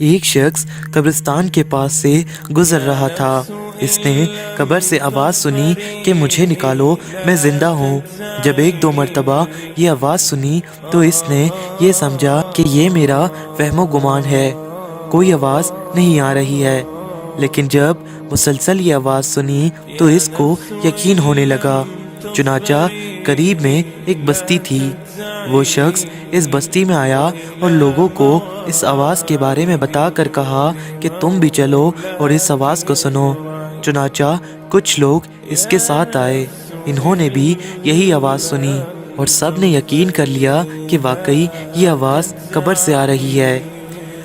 ایک شخص قبرستان کے پاس سے گزر رہا تھا۔ اس نے قبر سے آواز سنی کہ مجھے نکالو، میں زندہ ہوں۔ جب ایک دو مرتبہ یہ آواز سنی تو اس نے یہ سمجھا کہ یہ میرا وہم و گمان ہے، کوئی آواز نہیں آ رہی ہے۔ لیکن جب مسلسل یہ آواز سنی تو اس کو یقین ہونے لگا۔ چنانچہ قریب میں ایک بستی تھی۔ وہ شخص اس بستی میں آیا اور لوگوں کو اس آواز کے بارے میں بتا کر کہا کہ تم بھی چلو اور اس آواز کو سنو۔ چنانچہ کچھ لوگ اس کے ساتھ آئے۔ انہوں نے بھی یہی آواز سنی اور سب نے یقین کر لیا کہ واقعی یہ آواز قبر سے آ رہی ہے۔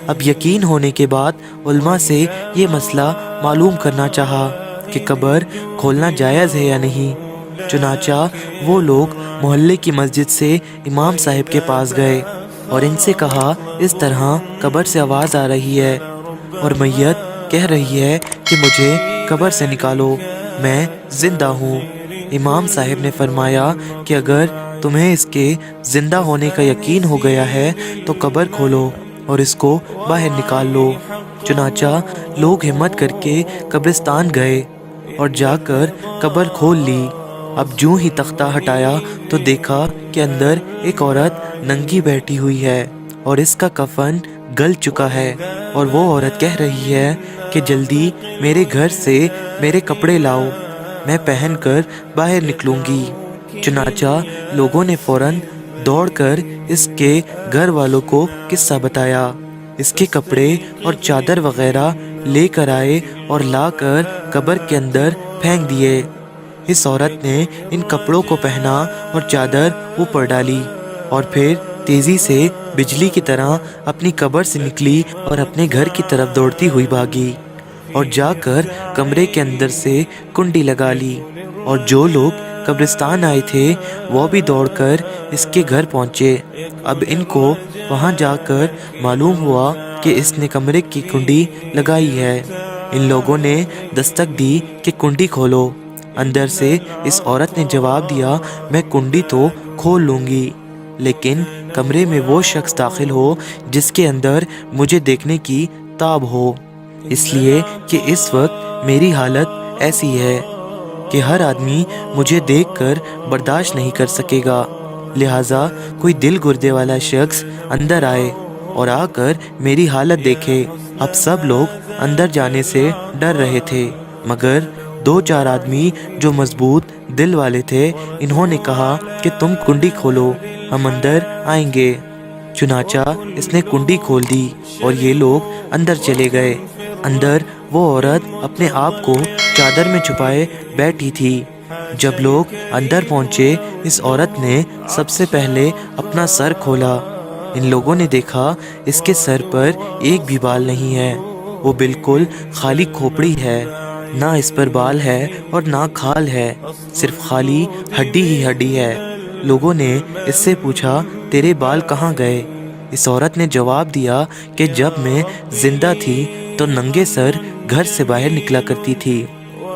اب یقین ہونے کے بعد علماء سے یہ مسئلہ معلوم کرنا چاہا کہ قبر کھولنا جائز ہے یا نہیں۔ چنانچہ وہ لوگ محلے کی مسجد سے امام صاحب کے پاس گئے اور ان سے کہا اس طرح قبر سے آواز آ رہی ہے اور میت کہہ رہی ہے کہ مجھے قبر سے نکالو، میں زندہ ہوں۔ امام صاحب نے فرمایا کہ اگر تمہیں اس کے زندہ ہونے کا یقین ہو گیا ہے تو قبر کھولو اور اس کو باہر نکال لو۔ چنانچہ لوگ ہمت کر کے قبرستان گئے اور جا کر قبر کھول لی۔ اب جو ہی تختہ ہٹایا تو دیکھا کہ اندر ایک عورت ننگی بیٹھی ہوئی ہے اور اس کا کفن گل چکا ہے، اور وہ عورت کہہ رہی ہے کہ جلدی میرے گھر سے میرے کپڑے لاؤ، میں پہن کر باہر نکلوں گی۔ چنانچہ لوگوں نے فوراً دوڑ کر اس کے گھر والوں کو قصہ بتایا۔ اس کے کپڑے اور چادر وغیرہ لے کر آئے اور لا کر قبر کے اندر پھینک دیے۔ اس عورت نے ان کپڑوں کو پہنا اور چادر اوپر ڈالی اور پھر تیزی سے بجلی کی طرح اپنی قبر سے نکلی اور اپنے گھر کی طرف دوڑتی ہوئی بھاگی اور جا کر کمرے کے اندر سے کنڈی لگا لی، اور جو لوگ قبرستان آئے تھے وہ بھی دوڑ کر اس کے گھر پہنچے۔ اب ان کو وہاں جا کر معلوم ہوا کہ اس نے کمرے کی کنڈی لگائی ہے۔ ان لوگوں نے دستک دی کہ کنڈی کھولو۔ اندر سے اس عورت نے جواب دیا میں کنڈی تو کھول لوں گی، لیکن کمرے میں وہ شخص داخل ہو جس کے اندر مجھے دیکھنے کی تاب ہو، اس لیے کہ اس وقت میری حالت ایسی ہے کہ ہر آدمی مجھے دیکھ کر برداشت نہیں کر سکے گا، لہٰذا کوئی دل گردے والا شخص اندر آئے اور آ کر میری حالت دیکھے۔ اب سب لوگ اندر جانے سے ڈر رہے تھے، مگر دو چار آدمی جو مضبوط دل والے تھے انہوں نے کہا کہ تم کنڈی کھولو، ہم اندر آئیں گے۔ چنانچہ اس نے کنڈی کھول دی اور یہ لوگ اندر چلے گئے۔ اندر وہ عورت اپنے آپ کو چادر میں چھپائے بیٹھی تھی۔ جب لوگ اندر پہنچے اس عورت نے سب سے پہلے اپنا سر کھولا۔ ان لوگوں نے دیکھا اس کے سر پر ایک بھی بال نہیں ہے، وہ بالکل خالی کھوپڑی ہے، نہ اس پر بال ہے اور نہ کھال ہے، صرف خالی ہڈی ہی ہڈی ہے۔ لوگوں نے اس سے پوچھا تیرے بال کہاں گئے؟ اس عورت نے جواب دیا کہ جب میں زندہ تھی تو ننگے سر گھر سے باہر نکلا کرتی تھی،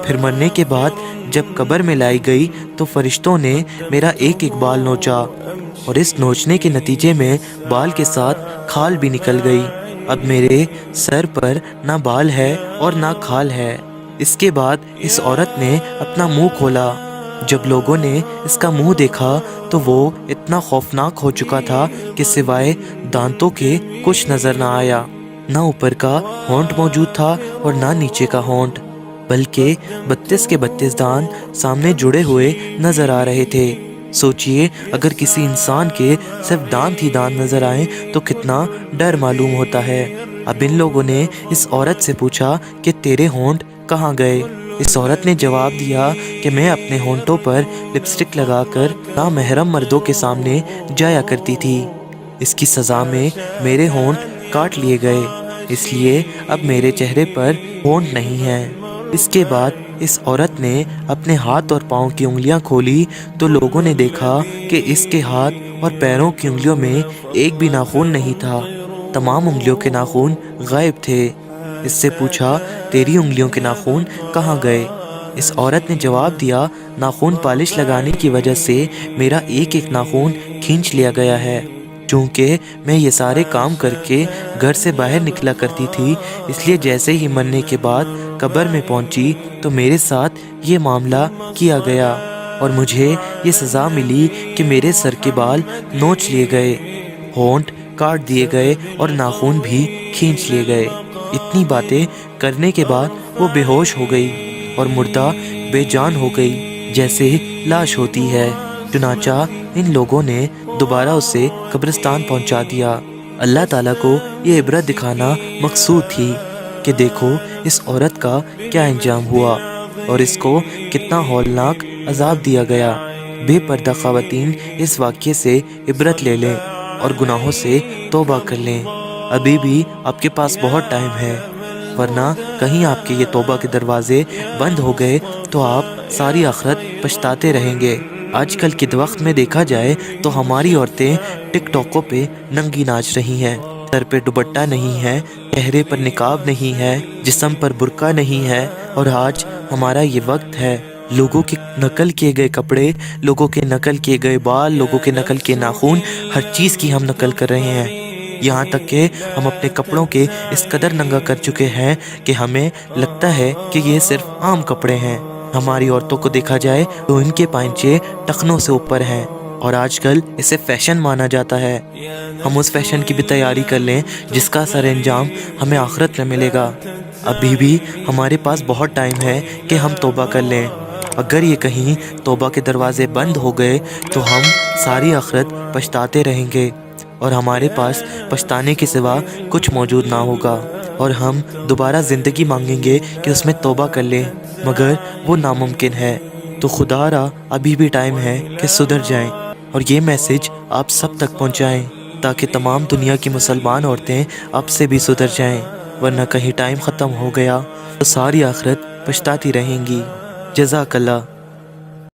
پھر مرنے کے بعد جب قبر میں لائی گئی تو فرشتوں نے میرا ایک ایک بال نوچا، اور اس نوچنے کے نتیجے میں بال کے ساتھ کھال بھی نکل گئی۔ اب میرے سر پر نہ بال ہے اور نہ کھال ہے۔ اس کے بعد اس عورت نے اپنا منہ کھولا۔ جب لوگوں نے اس کا منہ دیکھا تو وہ اتنا خوفناک ہو چکا تھا کہ سوائے دانتوں کے کچھ نظر نہ آیا، نہ اوپر کا ہونٹ موجود تھا اور نہ نیچے کا ہونٹ، بلکہ 32 کے 32 دانت سامنے جڑے ہوئے نظر آ رہے تھے۔ سوچئے اگر کسی انسان کے صرف دانت ہی دانت نظر آئیں تو کتنا ڈر معلوم ہوتا ہے۔ اب ان لوگوں نے اس عورت سے پوچھا کہ تیرے ہونٹ کہاں گئے؟ اس عورت نے جواب دیا کہ میں اپنے ہونٹوں پر لپسٹک لگا کر نامحرم مردوں کے سامنے جایا کرتی تھی، اس کی سزا میں میرے ہونٹ کاٹ لیے گئے، اس لیے اب میرے چہرے پر ہونٹ نہیں ہیں۔ اس کے بعد اس عورت نے اپنے ہاتھ اور پاؤں کی انگلیاں کھولی تو لوگوں نے دیکھا کہ اس کے ہاتھ اور پیروں کی انگلیوں میں ایک بھی ناخن نہیں تھا، تمام انگلیوں کے ناخن غائب تھے۔ اس سے پوچھا تیری انگلیوں کے ناخن کہاں گئے؟ اس عورت نے جواب دیا ناخن پالش لگانے کی وجہ سے میرا ایک ایک ناخن کھینچ لیا گیا ہے۔ چونکہ میں یہ سارے کام کر کے گھر سے باہر نکلا کرتی تھی، اس لیے جیسے ہی مرنے کے بعد قبر میں پہنچی تو میرے ساتھ یہ معاملہ کیا گیا اور مجھے یہ سزا ملی کہ میرے سر کے بال نوچ لیے گئے، ہونٹ کاٹ دیے گئے اور ناخن بھی کھینچ لیے گئے۔ اتنی باتیں کرنے کے بعد وہ بے ہوش ہو گئی اور مردہ بے جان ہو گئی جیسے لاش ہوتی ہے۔ چنانچہ ان لوگوں نے دوبارہ اسے قبرستان پہنچا دیا۔ اللہ تعالیٰ کو یہ عبرت دکھانا مقصود تھی کہ دیکھو اس عورت کا کیا انجام ہوا اور اس کو کتنا ہولناک عذاب دیا گیا۔ بے پردہ خواتین اس واقعے سے عبرت لے لیں اور گناہوں سے توبہ کر لیں۔ ابھی بھی آپ کے پاس بہت ٹائم ہے، ورنہ کہیں آپ کے یہ توبہ کے دروازے بند ہو گئے تو آپ ساری آخرت پچھتاتے رہیں گے۔ آج کل کے وقت میں دیکھا جائے تو ہماری عورتیں ٹک ٹاکوں پہ ننگی ناچ رہی ہیں، سر پہ دوپٹہ نہیں ہے، چہرے پر نقاب نہیں ہے، جسم پر برقع نہیں ہے، اور آج ہمارا یہ وقت ہے لوگوں کے نقل کیے گئے کپڑے، لوگوں کے نقل کیے گئے بال، لوگوں کے نقل کیے ناخن، ہر چیز کی ہم نقل کر رہے ہیں۔ یہاں تک کہ ہم اپنے کپڑوں کے اس قدر ننگا کر چکے ہیں کہ ہمیں لگتا ہے کہ یہ صرف عام کپڑے ہیں۔ ہماری عورتوں کو دیکھا جائے تو ان کے پائنچے ٹخنوں سے اوپر ہیں اور آج کل اسے فیشن مانا جاتا ہے۔ ہم اس فیشن کی بھی تیاری کر لیں جس کا سر انجام ہمیں آخرت میں ملے گا۔ ابھی بھی ہمارے پاس بہت ٹائم ہے کہ ہم توبہ کر لیں۔ اگر یہ کہیں توبہ کے دروازے بند ہو گئے تو ہم ساری آخرت پچھتاتے رہیں گے اور ہمارے پاس پچھتانے کے سوا کچھ موجود نہ ہوگا، اور ہم دوبارہ زندگی مانگیں گے کہ اس میں توبہ کر لیں، مگر وہ ناممکن ہے۔ تو خدا را ابھی بھی ٹائم ہے کہ سدھر جائیں اور یہ میسج آپ سب تک پہنچائیں تاکہ تمام دنیا کی مسلمان عورتیں اب سے بھی سدھر جائیں، ورنہ کہیں ٹائم ختم ہو گیا تو ساری آخرت پچھتاتی رہیں گی۔ جزاک اللہ۔